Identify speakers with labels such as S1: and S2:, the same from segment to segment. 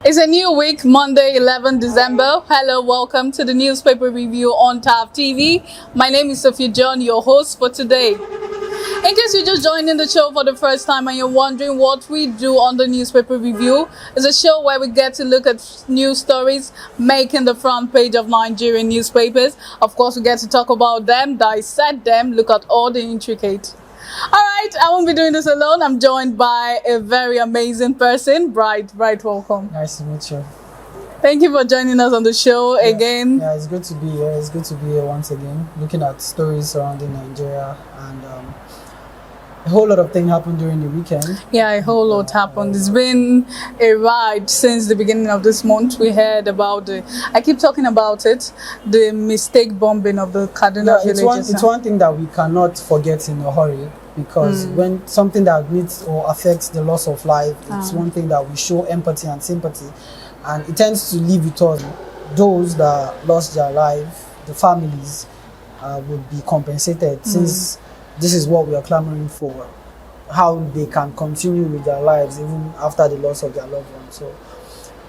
S1: It's a new week, Monday, 11 December. Hello, welcome to the newspaper review on TAF TV. My name is Sophia John, your host for today. In case you're just joining the show for the first time and you're wondering what we do on the newspaper review, it's a show where we get to look at news stories making the front page of Nigerian newspapers. Of course, we get to talk about them, dissect them, look at all the intricate. All right, I won't be doing this alone. I'm joined by a very amazing person. Bright, welcome.
S2: Nice to meet you.
S1: Thank you for joining us on the show again.
S2: Yeah, it's good to be here. It's good to be here once again, looking at stories surrounding Nigeria, and a whole lot of things happened during the weekend.
S1: Yeah, a whole lot happened. It's been a ride since the beginning of this month. We heard about I keep talking about it, the mistake bombing of the Kaduna villages.
S2: It's one thing that we cannot forget in a hurry, because when something that needs or affects the loss of life, it's one thing that we show empathy and sympathy, and it tends to leave with us those that lost their life, the families would be compensated, since this is what we are clamoring for, how they can continue with their lives even after the loss of their loved ones. So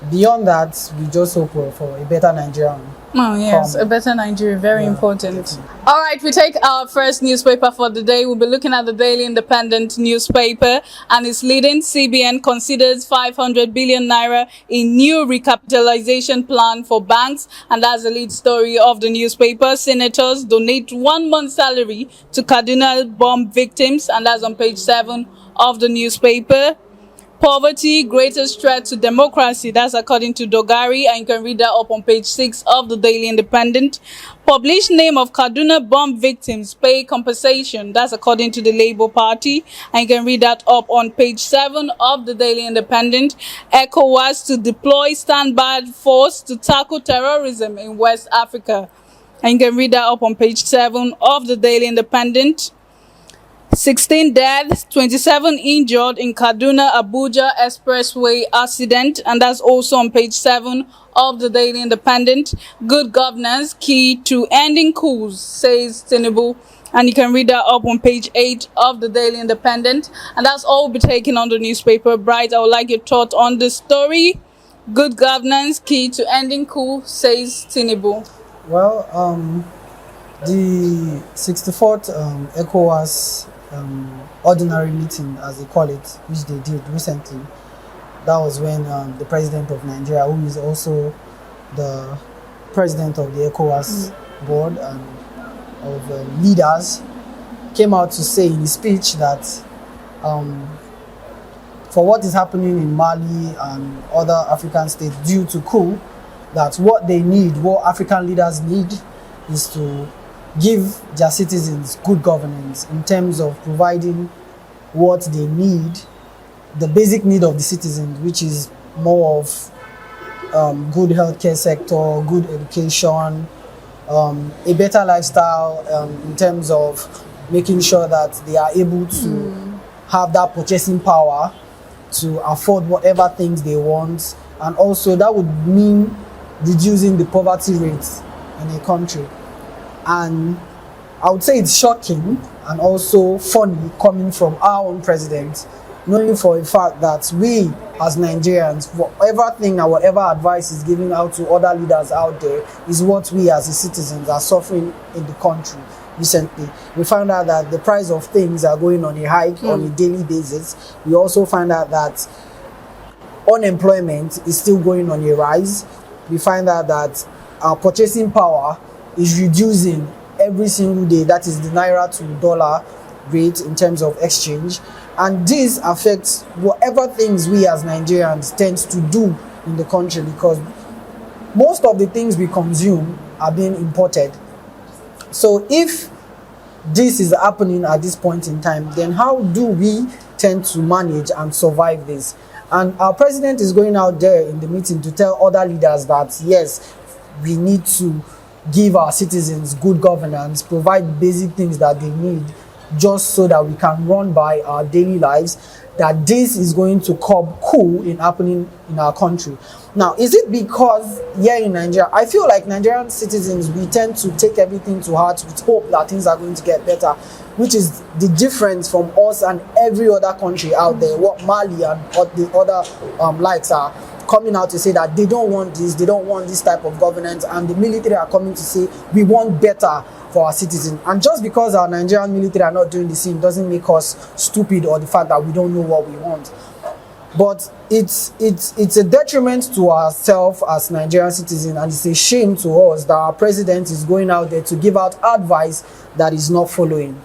S2: beyond that, we just hope for a better Nigeria.
S1: Oh yes, a better Nigeria, very important. Definitely. All right, we take our first newspaper for the day. We'll be looking at the Daily Independent newspaper, and its leading CBN considers 500 billion naira in new recapitalization plan for banks, and that's the lead story of the newspaper. Senators donate 1 month's salary to Kaduna bomb victims, and that's on page 7 of the newspaper. Poverty, greatest threat to democracy. That's according to Dogari, and you can read that up on page 6 of the Daily Independent. Published name of Kaduna bomb victims pay compensation. That's according to the Labour Party, and you can read that up on page 7 of the Daily Independent. ECOWAS to deploy standby force to tackle terrorism in West Africa, and you can read that up on page 7 of the Daily Independent. 16 deaths, 27 injured in Kaduna-Abuja Expressway accident, and that's also on page 7 of the Daily Independent. Good governance key to ending coups, says Tinubu, and you can read that up on page 8 of the Daily Independent. And that's all we'll be taking on the newspaper. Bright, I would like your thought on the story. Good governance key to ending coups, says Tinubu.
S2: Well, the 64th ECOWAS ordinary meeting, as they call it, which they did recently, that was when the president of Nigeria, who is also the president of the ECOWAS board and of leaders, came out to say in his speech that for what is happening in Mali and other African states due to coup, that what they need, what African leaders need, is to give their citizens good governance in terms of providing what they need, the basic need of the citizens, which is more of good healthcare sector, good education, a better lifestyle, in terms of making sure that they are able to have that purchasing power to afford whatever things they want, and also that would mean reducing the poverty rates in a country. And I would say it's shocking and also funny coming from our own president, knowing for a fact that we as Nigerians, whatever thing or whatever advice is given out to other leaders out there is what we as the citizens are suffering in the country. Recently, we found out that the price of things are going on a hike on a daily basis. We also find out that unemployment is still going on a rise. We find out that our purchasing power is reducing every single day. That is the naira to dollar rate in terms of exchange, and this affects whatever things we as Nigerians tend to do in the country, because most of the things we consume are being imported. So if this is happening at this point in time, then how do we tend to manage and survive this? And our president is going out there in the meeting to tell other leaders that yes, we need to give our citizens good governance, provide basic things that they need just so that we can run by our daily lives, that this is going to curb coup in happening in our country. Now, is it because here in Nigeria, I feel like Nigerian citizens, we tend to take everything to heart with hope that things are going to get better, which is the difference from us and every other country out there, what Mali and the other likes are coming out to say that they don't want this, they don't want this type of governance, and the military are coming to say we want better for our citizens. And just because our Nigerian military are not doing the same doesn't make us stupid, or the fact that we don't know what we want. But it's a detriment to ourselves as Nigerian citizens, and it's a shame to us that our president is going out there to give out advice that is not following.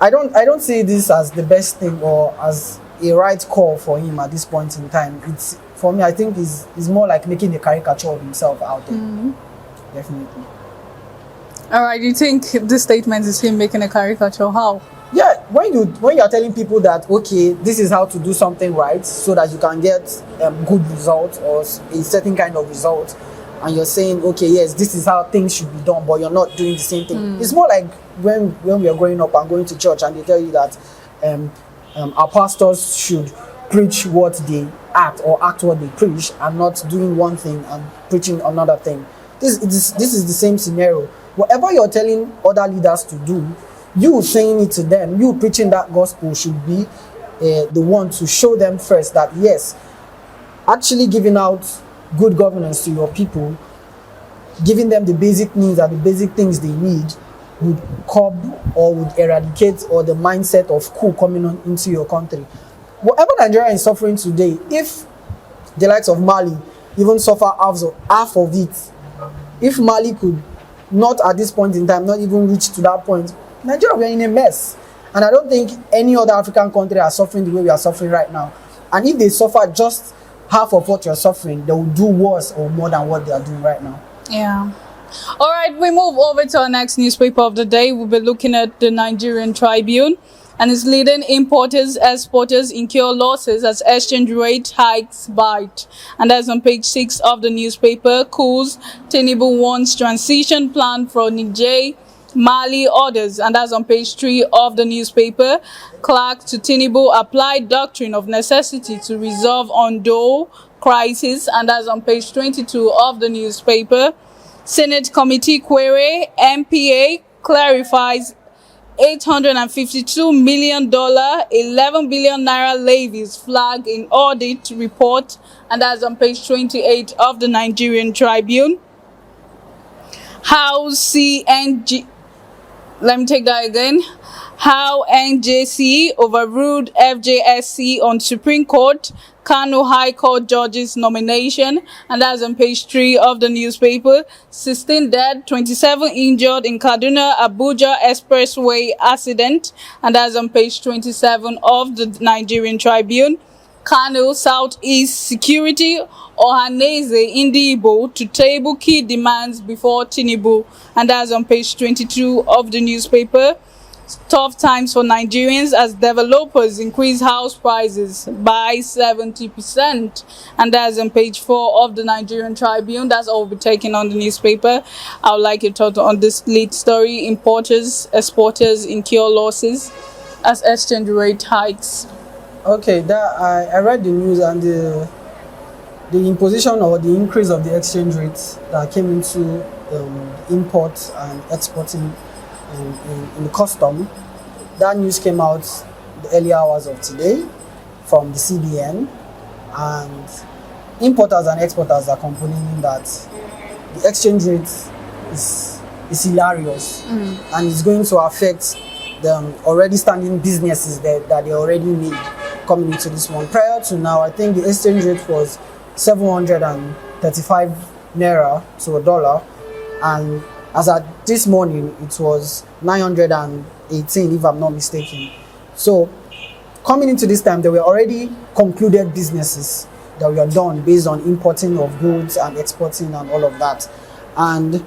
S2: I don't see this as the best thing or as a right call for him at this point in time. It's, for me, I think it's more like making a caricature of himself out there. Definitely.
S1: All right, you think this statement is him making a caricature? How?
S2: Yeah, when you are telling people that, okay, this is how to do something right so that you can get good results or a certain kind of result, and you're saying, okay, yes, this is how things should be done, but you're not doing the same thing. It's more like when we are growing up and going to church and they tell you that our pastors should preach what they act, or act what they preach, and not doing one thing and preaching another thing. This is the same scenario. Whatever you're telling other leaders to do, you saying it to them, you preaching that gospel should be the one to show them first that, yes, actually giving out good governance to your people, giving them the basic needs and the basic things they need, would curb or would eradicate or the mindset of coup coming on into your country. Whatever Nigeria is suffering today, if the likes of Mali even suffer half of it, if Mali could not at this point in time, not even reach to that point, Nigeria, we are in a mess. And I don't think any other African country are suffering the way we are suffering right now. And if they suffer just half of what you're suffering, they will do worse or more than what they are doing right now.
S1: Yeah. All right, we move over to our next newspaper of the day. We'll be looking at the Nigerian Tribune, and its leading importers, exporters incur losses as exchange rate hikes bite. And that's on page 6 of the newspaper. Coups, Tinubu wants transition plan for Niger, Mali orders, and that's on page 3 of the newspaper. Clerk to Tinubu applied doctrine of necessity to resolve Ondo crisis, and that's on page 22 of the newspaper. Senate committee query, MPA clarifies $852 million, 11 billion naira levies flag in audit report, and that's on page 28 of the Nigerian Tribune. How CNG, let me take that again. How NJC overruled FJSC on Supreme Court, Kano High Court judges nomination, and that's on page 3 of the newspaper. 16 dead, 27 injured in Kaduna Abuja Expressway accident, and that's on page 27 of the Nigerian Tribune. Kano Southeast Security Ohaneze Indibo to table key demands before Tinubu, and that's on page 22 of the newspaper. Tough times for Nigerians as developers increase house prices by 70%, and that's on page 4 of the Nigerian Tribune. That's all we'll be taking on the newspaper. I would like your thought on this lead story. Importers, exporters incur losses as exchange rate hikes.
S2: Okay, that I read the news, and the imposition or the increase of the exchange rates that came into import and exporting in the custom. That news came out the early hours of today from the CBN, and importers and exporters are complaining that the exchange rate is hilarious, and it's going to affect the already standing businesses that they already need coming into this one. Prior to now, I think the exchange rate was 735 naira to a dollar, and as at this morning it was 918, if I'm not mistaken. So coming into this time, there were already concluded businesses that were done based on importing of goods and exporting and all of that, and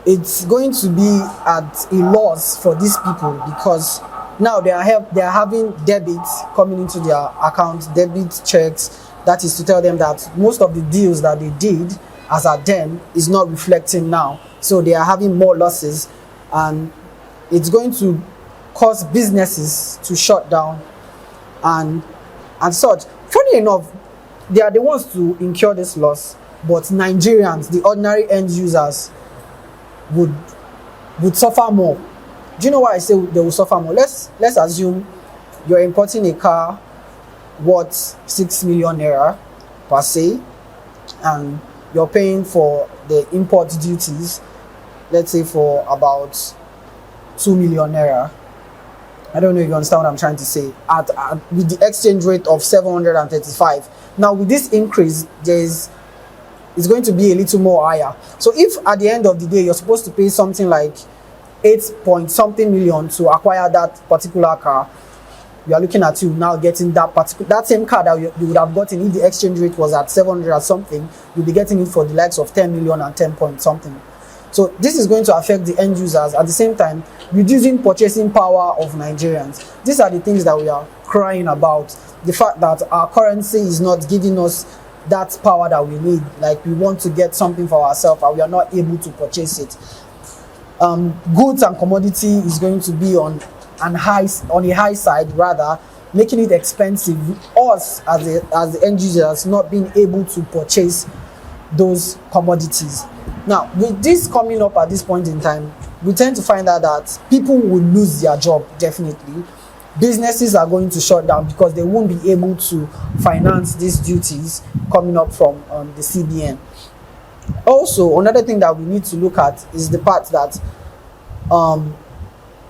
S2: it's going to be at a loss for these people, because now they are having debits coming into their account, debit checks. That is to tell them that most of the deals that they did as at then is not reflecting now, so they are having more losses, and it's going to cause businesses to shut down and such. Funny enough, they are the ones to incur this loss, but Nigerians, the ordinary end users, would suffer more. Do you know why I say they will suffer more? Let's assume you're importing a car worth 6 million naira per se, and you're paying for the import duties, let's say for about 2 million naira. I don't know if you understand what I'm trying to say. With the exchange rate of 735. Now with this increase, it's going to be a little more higher. So if at the end of the day you're supposed to pay something like 8 point something million to acquire that particular car, you are looking at you now getting that same car that you would have gotten if the exchange rate was at 700 or something. You'll be getting it for the likes of 10 million and 10 point something. So this is going to affect the end users, at the same time reducing purchasing power of Nigerians. These are the things that we are crying about. The fact that our currency is not giving us that power that we need. Like, we want to get something for ourselves and we are not able to purchase it. Goods and commodity is going to be on a high side, rather making it expensive. Us as the end users not being able to purchase those commodities. Now, with this coming up at this point in time, we tend to find out that people will lose their job, definitely. Businesses are going to shut down because they won't be able to finance these duties coming up from the CBN. Also, another thing that we need to look at is the part that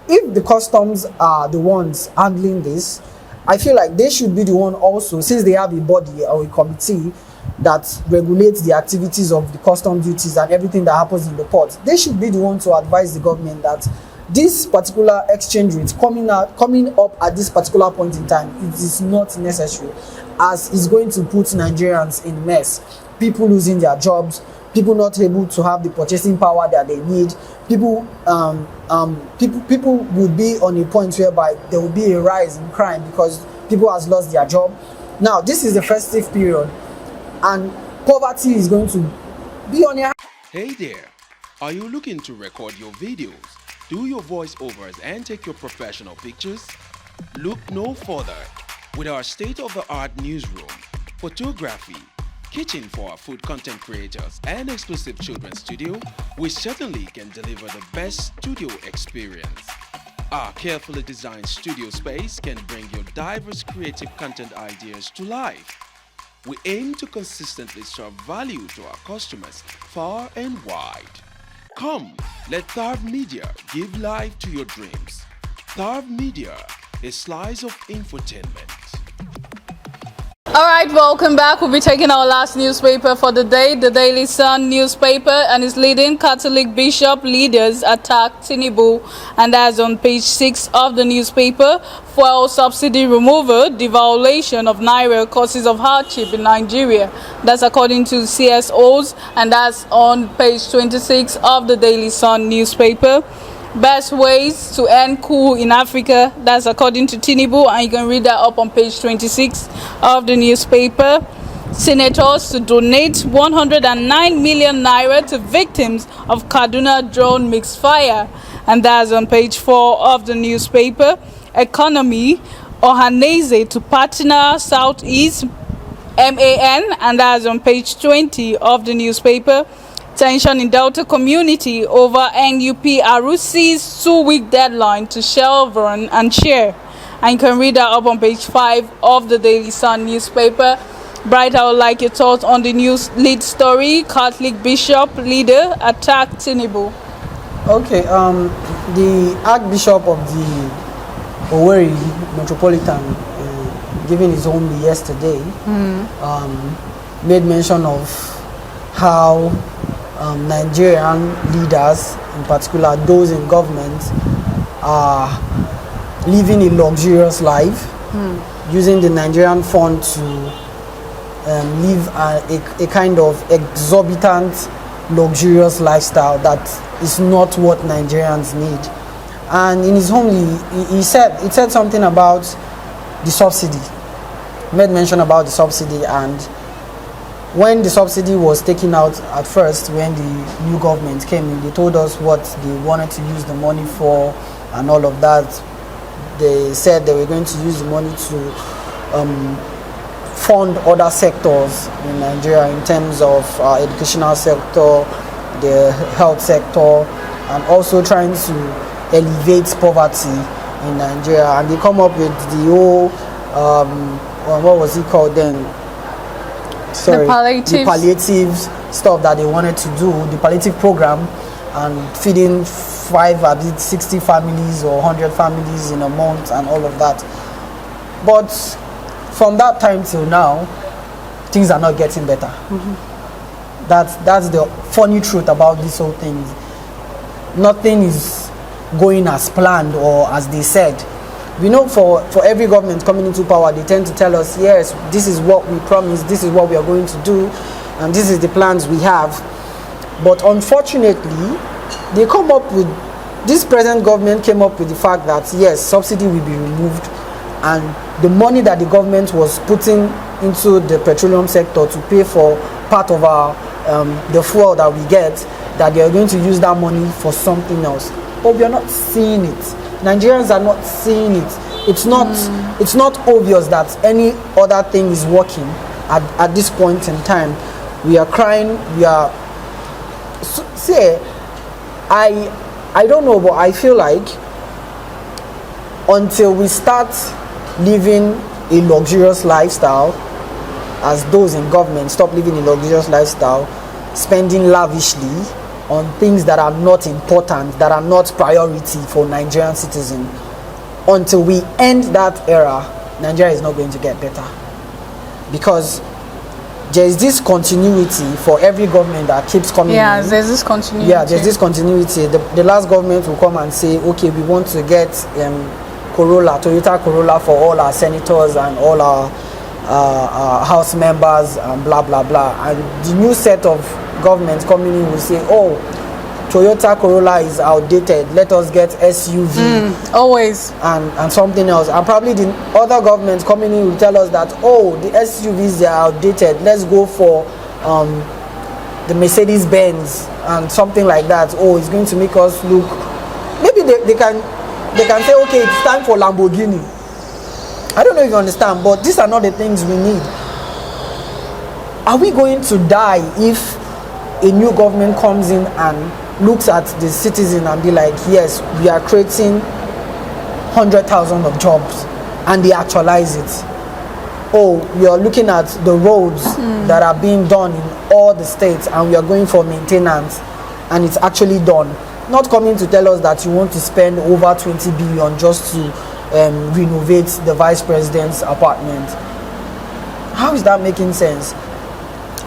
S2: if the customs are the ones handling this, I feel like they should be the one also, since they have a body or a committee that regulates the activities of the custom duties and everything that happens in the port. They should be the one to advise the government that this particular exchange rate coming up at this particular point in time, it is not necessary, as it's going to put Nigerians in mess. People losing their jobs, people not able to have the purchasing power that they need. People would be on a point whereby there will be a rise in crime because people has lost their job. Now, this is the festive period, and poverty is going to be on a...
S3: Hey there, are you looking to record your videos, do your voiceovers and take your professional pictures? Look no further. With our state-of-the-art newsroom, photography, kitchen for our food content creators and exclusive children's studio, we certainly can deliver the best studio experience. Our carefully designed studio space can bring your diverse creative content ideas to life. We aim to consistently serve value to our customers far and wide. Come, let Tharv Media give life to your dreams. Tharv Media, a slice of infotainment.
S1: All right, welcome back. We'll be taking our last newspaper for the day, the Daily Sun newspaper, and its leading Catholic bishop leaders attack Tinubu, and that's on page 6 of the newspaper. Fuel subsidy removal, devaluation of Naira causes of hardship in Nigeria. That's according to CSOs, and that's on page 26 of the Daily Sun newspaper. Best ways to end coup in Africa, that's according to Tinubu, and you can read that up on page 26 of the newspaper. Senators to donate 109 million naira to victims of Kaduna drone misfire, and that's on page 4 of the newspaper. Economy, Ohaneze to partner Southeast MAN, and that's on page 20 of the newspaper. Tension in Delta community over NUP Arusi's 2-week deadline to Chevron and share. And you can read that up on page 5 of the Daily Sun newspaper. Bright, I would like your thoughts on the news lead story. Catholic bishop leader attacked Tinubu.
S2: Okay, the Archbishop of the Owerri Metropolitan, giving his homily yesterday, made mention of how Nigerian leaders, in particular those in government, are living a luxurious life, using the Nigerian fund to live a kind of exorbitant, luxurious lifestyle that is not what Nigerians need. And in his homily, he said something about the subsidy, made mention about the subsidy, and when the subsidy was taken out at first, when the new government came in, they told us what they wanted to use the money for and all of that. They said they were going to use the money to fund other sectors in Nigeria in terms of educational sector, the health sector, and also trying to elevate poverty in Nigeria. And they come up with the whole what was it called then? Sorry, the palliative stuff that they wanted to do, the palliative program, and feeding 60 families or 100 families in a month and all of that. But from that time till now, things are not getting better. That's the funny truth about this whole thing. Nothing is going as planned or as they said. We know for every government coming into power, they tend to tell us, yes, this is what we promised, this is what we are going to do, and this is the plans we have. But unfortunately, they come up with, this present government came up with the fact that, yes, subsidy will be removed, and the money that the government was putting into the petroleum sector to pay for part of our the fuel that we get, that they are going to use that money for something else. But we are not seeing it. Nigerians are not seeing it. It's not obvious that any other thing is working at this point in time. We are crying. We are. See, I don't know, but I feel like until we start living a luxurious lifestyle, as those in government stop living a luxurious lifestyle, spending lavishly on things that are not important, that are not priority for Nigerian citizens, until we end that era, Nigeria is not going to get better. Because there is this continuity for every government that keeps coming in.
S1: There's this continuity.
S2: Yeah, there's this continuity. The last government will come and say, okay, we want to get Toyota Corolla for all our senators and all our house members and blah blah blah. And the new set of government coming in will say, oh, Toyota Corolla is outdated, let us get SUV. Always. And something else. And probably the other governments coming in will tell us that, oh, the SUVs, they are outdated, let's go for the Mercedes Benz and something like that. Oh, it's going to make us look, maybe they can say, okay, it's time for Lamborghini. I don't know if you understand, but these are not the things we need. Are we going to die if a new government comes in and looks at the citizen and be like, yes, we are creating 100,000 of jobs, and they actualize it? Oh, we are looking at the roads that are being done in all the states, and we are going for maintenance, and it's actually done. Not coming to tell us that you want to spend over 20 billion just to renovate the vice president's apartment. How is that making sense?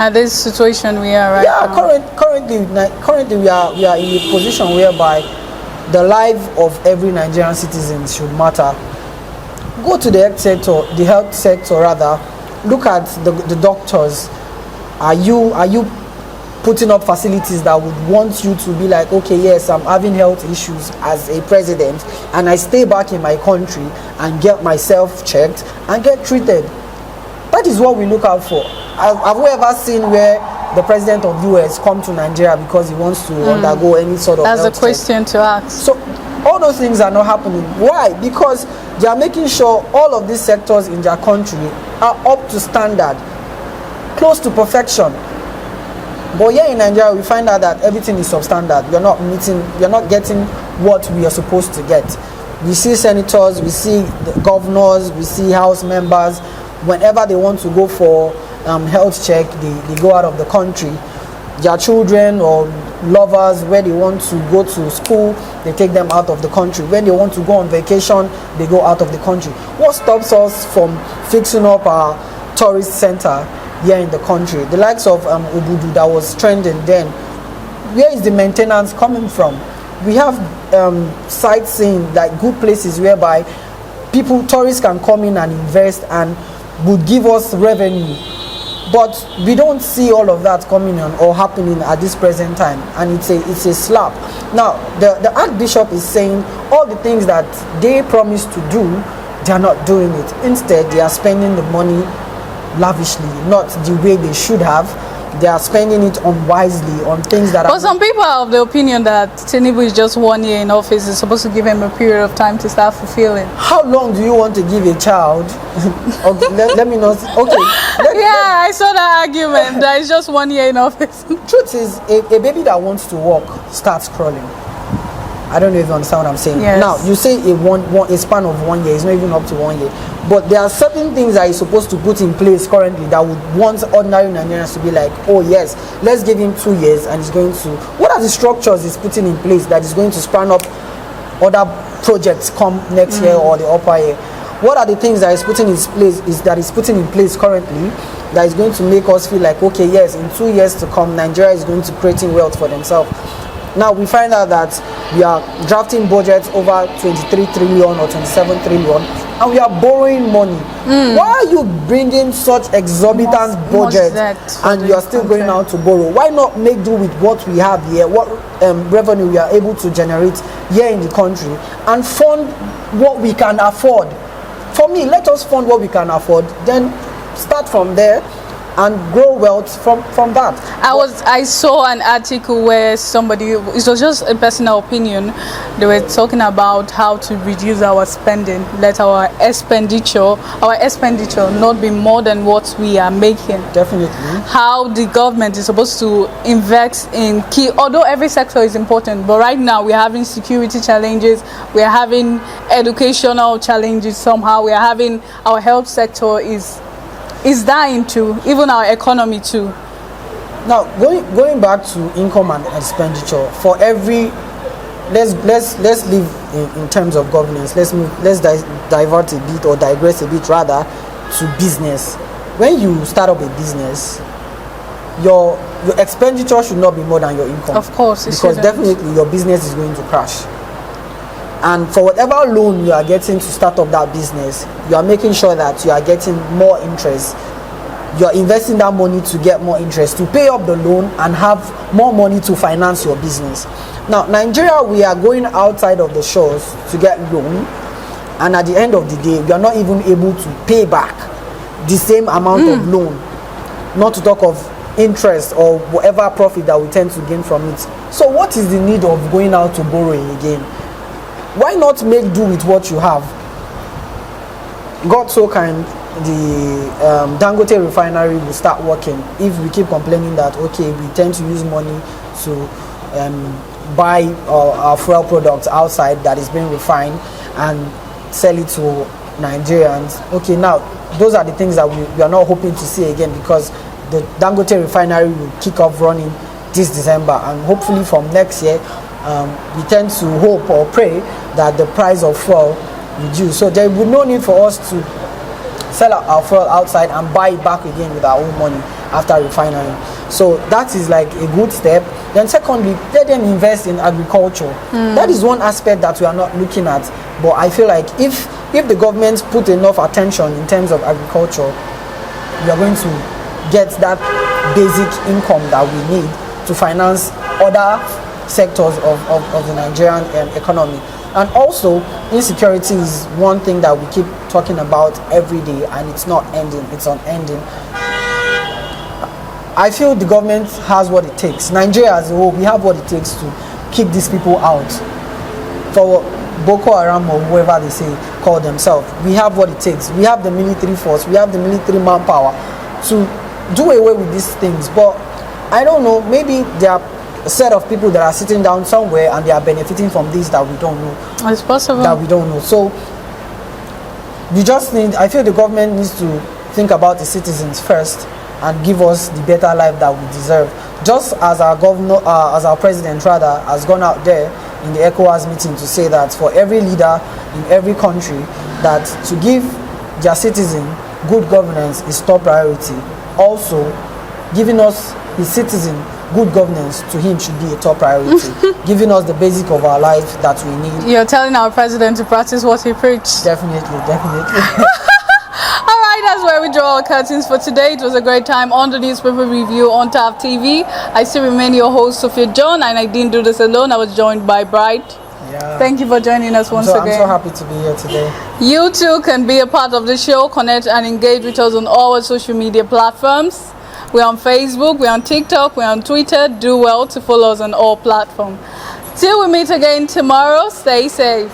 S1: At this situation we are right now.
S2: Currently we are in a position whereby the life of every Nigerian citizen should matter. Go to the health sector rather. Look at the doctors. Are you putting up facilities that would want you to be like, okay, yes, I'm having health issues as a president, and I stay back in my country and get myself checked and get treated? That is what we look out for. Have we ever seen where the president of the US come to Nigeria because he wants to undergo any sort of
S1: That's
S2: health
S1: a question
S2: check?
S1: to ask.
S2: So all those things are not happening. Why? Because they are making sure all of these sectors in their country are up to standard, close to perfection. But here in Nigeria, we find out that everything is substandard. We are not getting what we are supposed to get. We see senators, we see the governors, we see house members. Whenever they want to go for health check, they go out of the country. Their children or lovers, where they want to go to school, they take them out of the country. When they want to go on vacation, they go out of the country. What stops us from fixing up our tourist center here in the country? The likes of Obudu that was trending then. Where is the maintenance coming from? We have sightseeing, like good places whereby tourists can come in and invest and would give us revenue. But we don't see all of that coming on or happening at this present time, and it's a slap. Now the Archbishop is saying all the things that they promised to do, they are not doing it. Instead, they are spending the money lavishly, not the way they should have. They are spending it unwisely on things that
S1: But some people are of the opinion that Tinubu is just 1 year in office. It's supposed to give him a period of time to start fulfilling.
S2: How long do you want to give a child? Okay, let me not. Okay.
S1: I saw that argument that it's just 1 year in office.
S2: Truth is, a baby that wants to walk starts crawling. I don't know if you understand what I'm saying.
S1: Yes.
S2: Now, you say a span of 1 year, it's not even up to 1 year. But there are certain things that he's supposed to put in place currently that would want ordinary Nigerians to be like, oh yes, let's give him 2 years and he's going to... What are the structures he's putting in place that is going to span up other projects come next year or the upper year? What are the things that he's putting in place currently that is going to make us feel like, okay, yes, in 2 years to come, Nigeria is going to creating wealth for themselves? Now we find out that we are drafting budgets over 23 trillion or 27 trillion and we are borrowing money. Why are you bringing such exorbitant budgets and you are still going out to borrow? Why not make do with what we have here, what revenue we are able to generate here in the country, and fund what we can afford? For me, let us fund what we can afford, then start from there and grow wealth from that.
S1: I saw an article where somebody, it was just a personal opinion, they were talking about how to reduce our spending, let our expenditure not be more than what we are making.
S2: Definitely.
S1: How the government is supposed to invest in key, although every sector is important, but right now we're having security challenges, we're having educational challenges somehow, we're having our health sector is dying too, even our economy too.
S2: Now going back to income and expenditure, for every let's live in terms of governance. Let's divert a bit, or digress a bit rather, to business. When you start up a business, your expenditure should not be more than your income.
S1: Of course,
S2: because definitely your business is going to crash. And for whatever loan you are getting to start up that business, you are making sure that you are getting more interest. You are investing that money to get more interest, to pay up the loan and have more money to finance your business. Now, Nigeria, we are going outside of the shores to get loan, and at the end of the day, we are not even able to pay back the same amount of loan, not to talk of interest or whatever profit that we tend to gain from it. So what is the need of going out to borrowing again? Why not make do with what you have? God so kind, the Dangote refinery will start working if we keep complaining that, okay, we tend to use money to buy our fuel products outside that is being refined and sell it to Nigerians. Okay, now those are the things that we are not hoping to see again, because the Dangote refinery will kick off running this December, and hopefully from next year we tend to hope or pray that the price of fuel reduce, so there will be no need for us to sell our fuel outside and buy it back again with our own money after refining. So that is like a good step. Then secondly, let them invest in agriculture. That is one aspect that we are not looking at, but I feel like if the government put enough attention in terms of agriculture, we are going to get that basic income that we need to finance other sectors of the Nigerian economy. And also, insecurity is one thing that we keep talking about every day, and it's not ending, it's unending. I feel the government has what it takes. Nigeria as a whole, we have what it takes to kick these people out. For Boko Haram or whoever they say call themselves, we have what it takes. We have the military force, we have the military manpower to do away with these things. But I don't know, maybe there are a set of people that are sitting down somewhere and they are benefiting from this that we don't know.
S1: It's possible.
S2: That we don't know. So we just need, I feel the government needs to think about the citizens first and give us the better life that we deserve. Just as our governor, as our president rather, has gone out there in the ECOWAS meeting to say that for every leader in every country, that to give their citizen good governance is top priority. Also, giving us his citizen good governance to him should be a top priority. Giving us the basic of our life that we need.
S1: You're telling our president to practice what he preached.
S2: Definitely.
S1: Alright, that's where we draw our curtains for today. It was a great time on the newspaper review on TAF TV. I still remain your host, Sophia John, and I didn't do this alone. I was joined by Bright.
S2: Yeah.
S1: Thank you for joining us once again.
S2: I'm so happy to be here today.
S1: You too can be a part of the show. Connect and engage with us on all our social media platforms. We're on Facebook, we're on TikTok, we're on Twitter. Do well to follow us on all platforms. Till we meet again tomorrow, stay safe.